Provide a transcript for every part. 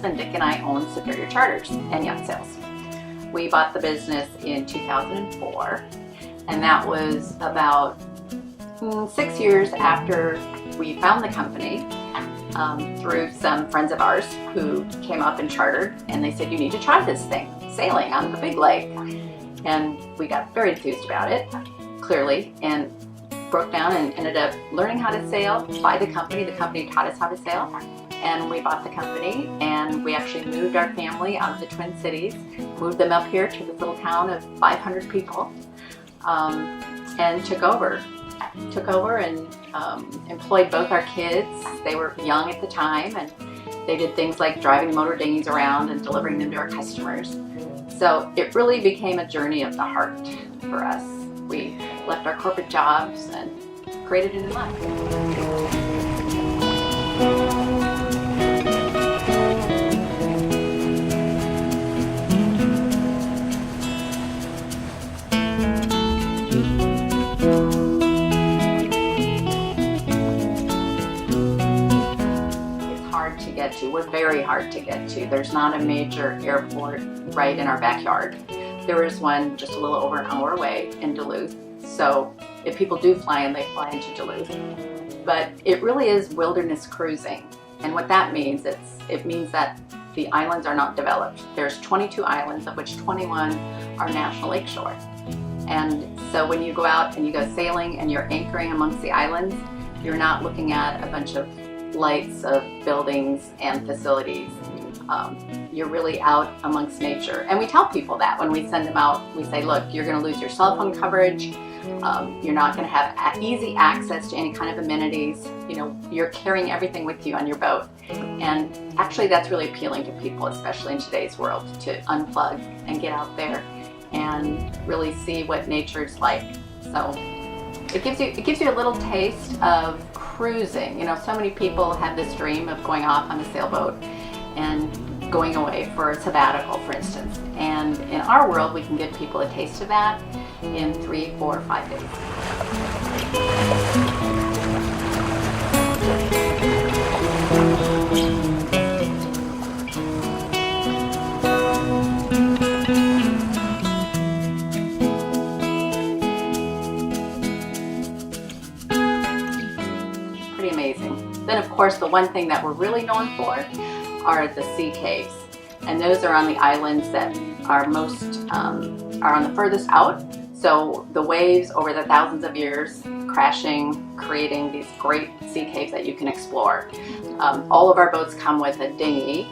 husband Dick and I own Superior Charters and Yacht Sales. We bought the business in 2004, and that was about 6 years after we found the company through some friends of ours who came up and chartered, and they said, you need to try this thing, sailing on the big lake. And we got very enthused about it, clearly, and broke down and ended up learning how to sail by the company. The company taught us how to sail, and we bought the company, and we actually moved our family out of the Twin Cities, moved them up here to this little town of 500 people, and took over and employed both our kids. They were young at the time, and they did things like driving motor dinghies around and delivering them to our customers. So it really became a journey of the heart for us. We left our corporate jobs and created a new life. To get to. We're very hard to get to. There's not a major airport right in our backyard. There is one just a little over an hour away in Duluth. So if people do fly in, they fly into Duluth. But it really is wilderness cruising. And what that means, it means that the islands are not developed. There's 22 islands, of which 21 are National Lakeshore. And so when you go out and you go sailing and you're anchoring amongst the islands, you're not looking at a bunch of lights of buildings and facilities. You're really out amongst nature. And we tell people that when we send them out. We say, look, you're going to lose your cell phone coverage. You're not going to have easy access to any kind of amenities. You know, you're carrying everything with you on your boat. And actually that's really appealing to people, especially in today's world, to unplug and get out there and really see what nature's like. So it gives you a little taste of cruising. You know, so many people have this dream of going off on a sailboat and going away for a sabbatical, for instance. And in our world, we can give people a taste of that in 3, 4, 5 days. Amazing. Then of course the one thing that we're really known for are the sea caves, and those are on the islands that are are on the furthest out. So the waves over the thousands of years crashing, creating these great sea caves that you can explore. All of our boats come with a dinghy,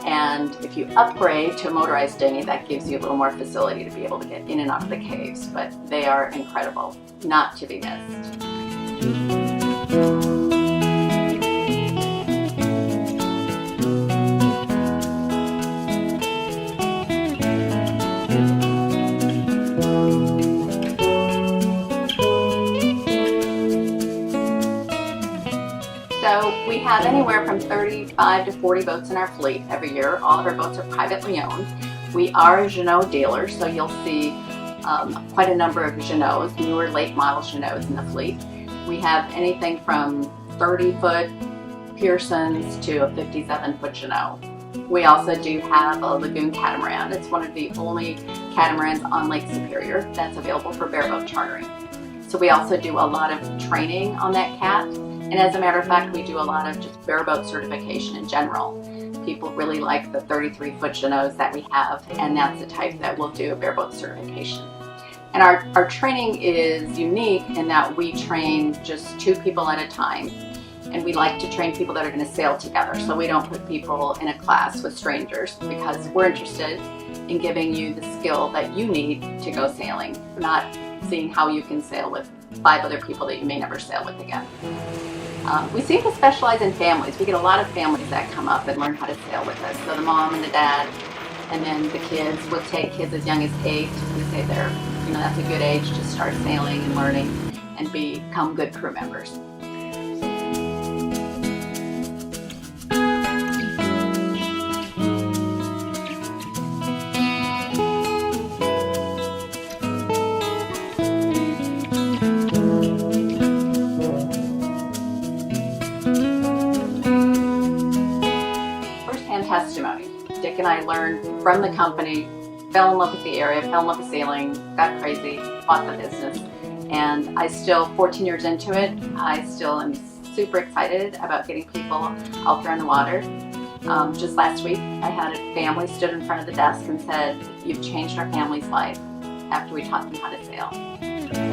and if you upgrade to a motorized dinghy, that gives you a little more facility to be able to get in and out of the caves. But they are incredible, not to be missed. So we have anywhere from 35 to 40 boats in our fleet every year. All of our boats are privately owned. We are a Jeaneau dealer, so you'll see quite a number of Jeaneaus, newer late model Jeaneaus in the fleet. We have anything from 30-foot Pearsons to a 57-foot Jeaneau. We also do have a lagoon catamaran. It's one of the only catamarans on Lake Superior that's available for bareboat chartering. So we also do a lot of training on that cat. And as a matter of fact, we do a lot of just bareboat certification in general. People really like the 33-foot Jeaneaus that we have, and that's the type that will do a bareboat certification. And our training is unique in that we train just 2 people at a time. And we like to train people that are going to sail together. So we don't put people in a class with strangers, because we're interested in giving you the skill that you need to go sailing, not seeing how you can sail with 5 other people that you may never sail with again. We seem to specialize in families. We get a lot of families that come up and learn how to sail with us. So the mom and the dad, and then the kids. We'll take kids as young as 8. We say that's a good age to start sailing and learning and become good crew members. Testimony. from the company, fell in love with the area, fell in love with sailing, got crazy, bought the business. And I still, 14 years into it, I still am super excited about getting people out there on the water. Just last week, I had a family stood in front of the desk and said, "You've changed our family's life after we taught them how to sail."